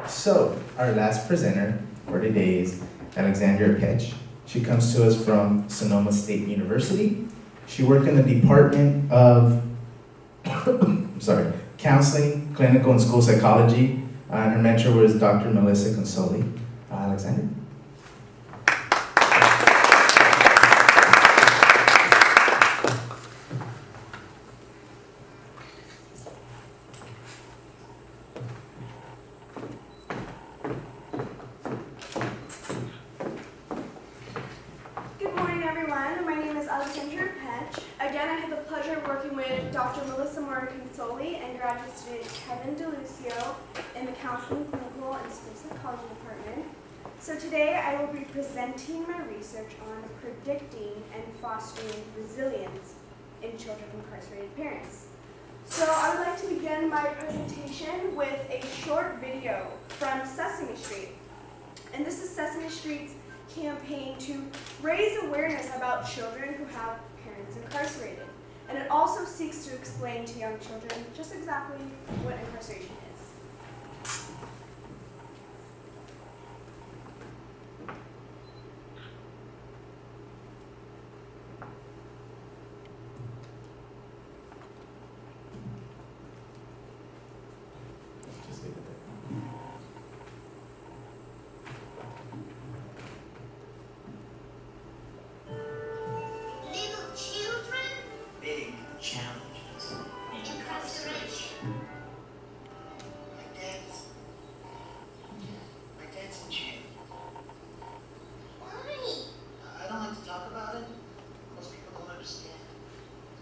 So, our last presenter for today is Alexandria Pech. She comes to us from Sonoma State University. She worked in the Department of Counseling, Clinical, and School Psychology. And her mentor was Dr. Melissa Consoli. Alexandria. Good morning, everyone. My name is Alexandria Pech. Again, I have the pleasure of working with Dr. Melissa Consoli and graduate student Kevin DeLucio in the Counseling, Clinical, and School Psychology Department. So today I will be presenting my research on predicting and fostering resilience in children of incarcerated parents. So I would like to begin my presentation with a short video from Sesame Street. And this is Sesame Street's campaign to raise awareness about children who have parents incarcerated. And it also seeks to explain to young children just exactly what incarceration is. Just leave it there. Little children, Big challenges. incarceration. My dad's in jail. Why? I don't like to talk about it. Most people don't understand.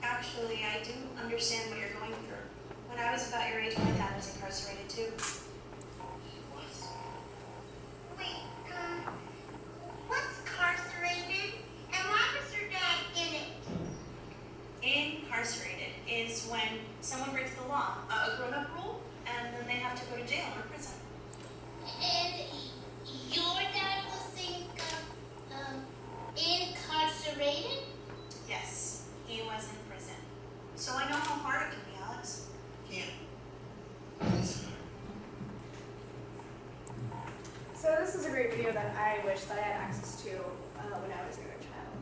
Actually, I do understand what you're going through. When I was about your age, my dad was incarcerated too. What? Wait, what's incarcerated? And why was your dad in it? Incarcerated is when someone breaks the law, a grown-up rule, and then they have to go to jail or prison. And your dad was incarcerated? Yes, he was in prison. So I know how hard it can be, Alex. Yeah. So this is a great video that I wish that I had access to when I was a younger child.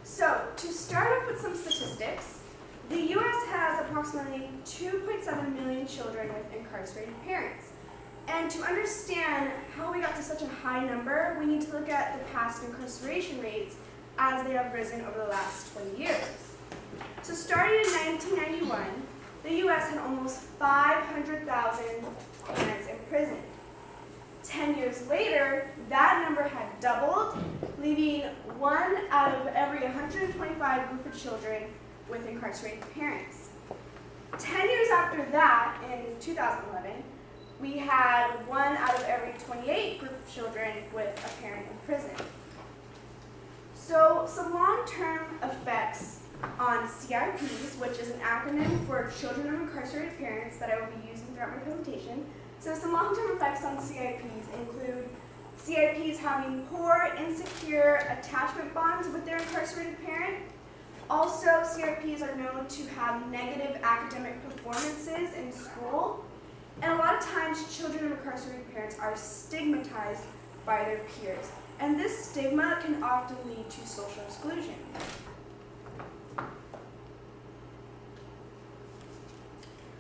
So to start off with some statistics, the U.S. has approximately 2.7 million children with incarcerated parents. And to understand how we got to such a high number, we need to look at the past incarceration rates as they have risen over the last 20 years. So starting in 1991, the U.S. had almost 500,000 parents in prison. 10 years later, that number had doubled, leaving 1 out of every 125 group of children with incarcerated parents. 10 years after that, in 2011, we had 1 out of every 28 group of children with a parent in prison. So some long-term effects on CIPs, which is an acronym for Children of Incarcerated Parents that I will be using throughout my presentation. So some long-term effects on CIPs include CIPs having poor, insecure attachment bonds with their incarcerated parent. Also, CIPs are known to have negative academic performances in school. And a lot of times, children of incarcerated parents are stigmatized by their peers. And this stigma can often lead to social exclusion.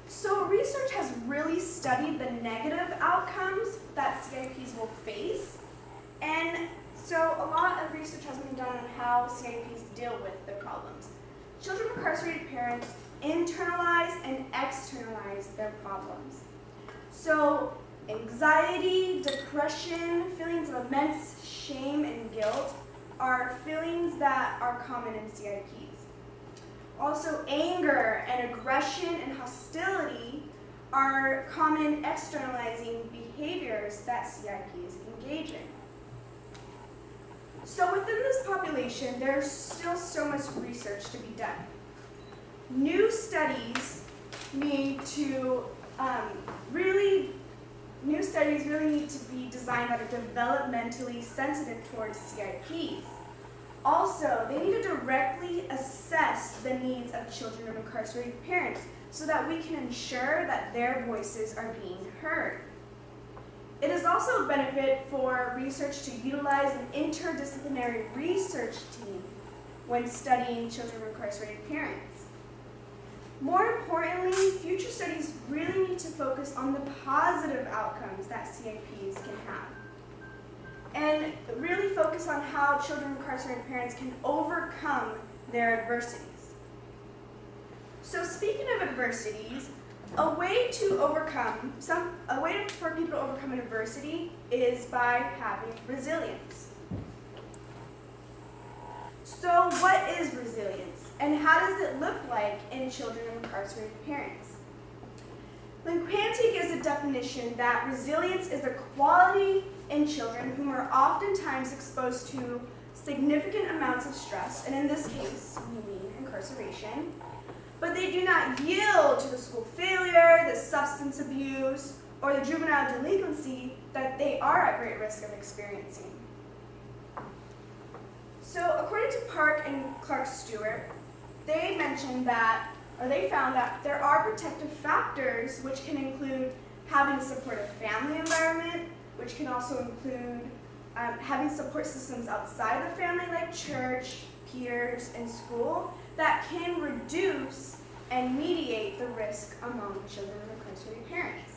So research has really studied the negative outcomes that CIPs will face. And so a lot of research has been done on how CIPs deal with their problems. Children of incarcerated parents internalize and externalize their problems. So anxiety, depression, feelings of immense shame and guilt are feelings that are common in CIPs. Also, anger and aggression and hostility are common externalizing behaviors that CIPs engage in. So within this population, there's still so much research to be done. New studies need to really need to be designed that are developmentally sensitive towards CIPs. Also, they need to directly assess the needs of children of incarcerated parents so that we can ensure that their voices are being heard. It is also a benefit for research to utilize an interdisciplinary research team when studying children of incarcerated parents. More importantly, future studies really need to focus on the positive outcomes that CIPs can have, and really focus on how children of incarcerated parents can overcome their adversities. So speaking of adversities, a way for people to overcome adversity is by having resilience. So what is resilience, and how does it look like in children of incarcerated parents? Linquanti gives a definition that resilience is a quality in children whom are oftentimes exposed to significant amounts of stress, and in this case, we mean incarceration, but they do not yield to the school failure, the substance abuse, or the juvenile delinquency that they are at great risk of experiencing. So according to Park and Clark Stewart, they found that there are protective factors which can include having a supportive family environment, which can also include having support systems outside the family like church, peers, and school that can reduce and mediate the risk among children of incarcerated parents.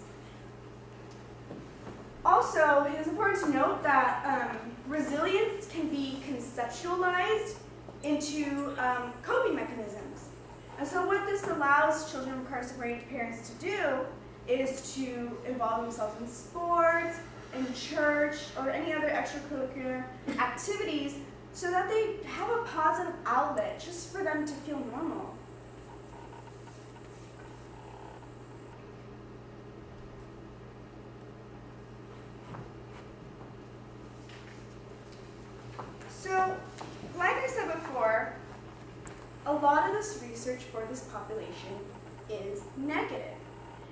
Also, it is important to note that resilience can be conceptualized into coping mechanisms. And so what this allows children of incarcerated parents to do is to involve themselves in sports, in church, or any other extracurricular activities so that they have a positive outlet just for them to feel normal. So, like I said before, a lot of this research for this population is negative.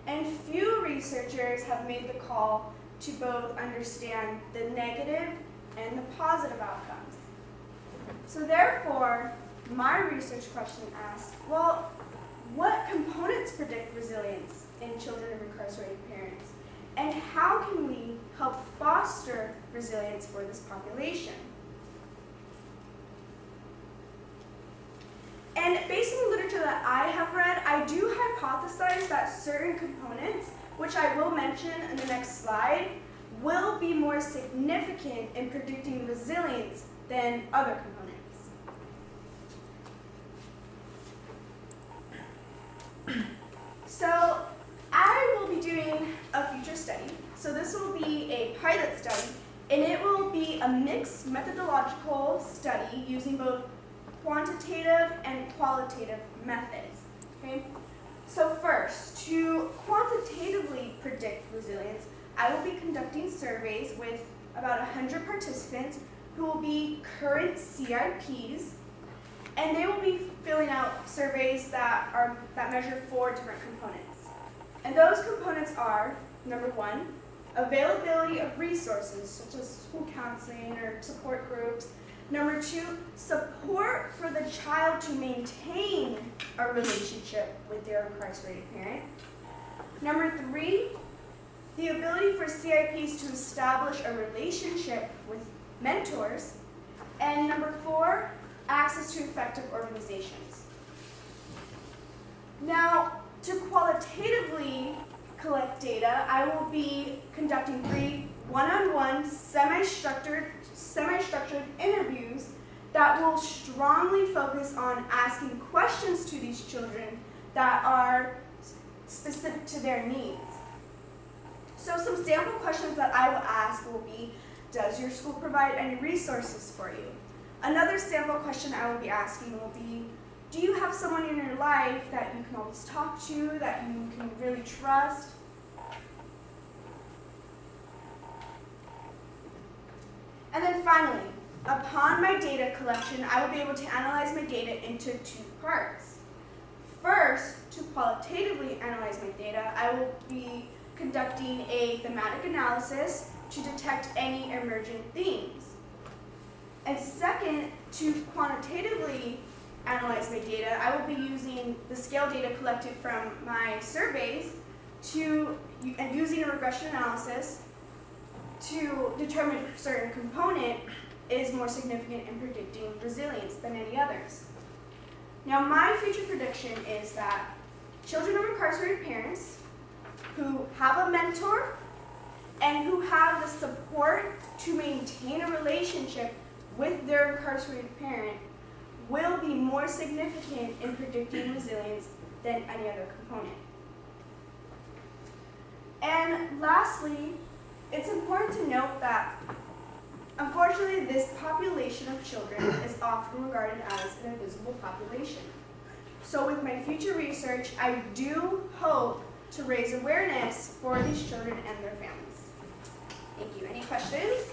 And few researchers have made the call to both understand the negative and the positive outcomes. So therefore, my research question asks, well, what components predict resilience in children of incarcerated parents? And how can we help foster resilience for this population? And based on the literature that I have read, I do hypothesize that certain components, which I will mention in the next slide, will be more significant in predicting resilience than other components. So I will be doing a future study. So this will be a pilot study, and it will be a mixed methodological study using both quantitative and qualitative methods. Okay? So first, to quantitatively predict resilience, I will be conducting surveys with about 100 participants who will be current CIPs, and they will be filling out surveys that measure 4 different components. And those components are, number 1, availability of resources such as school counseling or support groups. Number 2, support for the child to maintain a relationship with their incarcerated parent. Number 3, the ability for CIPs to establish a relationship with mentors. And number 4, access to effective organizations. Now, to qualitatively collect data, I will be conducting 3 one-on-one, semi-structured interviews that will strongly focus on asking questions to these children that are specific to their needs. So some sample questions that I will ask will be, does your school provide any resources for you? Another sample question I will be asking will be, do you have someone in your life that you can always talk to, that you can really trust? And then finally, upon my data collection, I will be able to analyze my data into 2 parts. First, to qualitatively analyze my data, I will be conducting a thematic analysis to detect any emergent themes. And second, to quantitatively analyze my data, I will be using the scale data collected from my surveys and using a regression analysis to determine if a certain component is more significant in predicting resilience than any others. Now, my future prediction is that children of incarcerated parents who have a mentor and who have the support to maintain a relationship with their incarcerated parent will be more significant in predicting resilience than any other component. And lastly, it's important to note that unfortunately this population of children is often regarded as an invisible population. So with my future research, I do hope to raise awareness for these children and their families. Thank you. Any questions?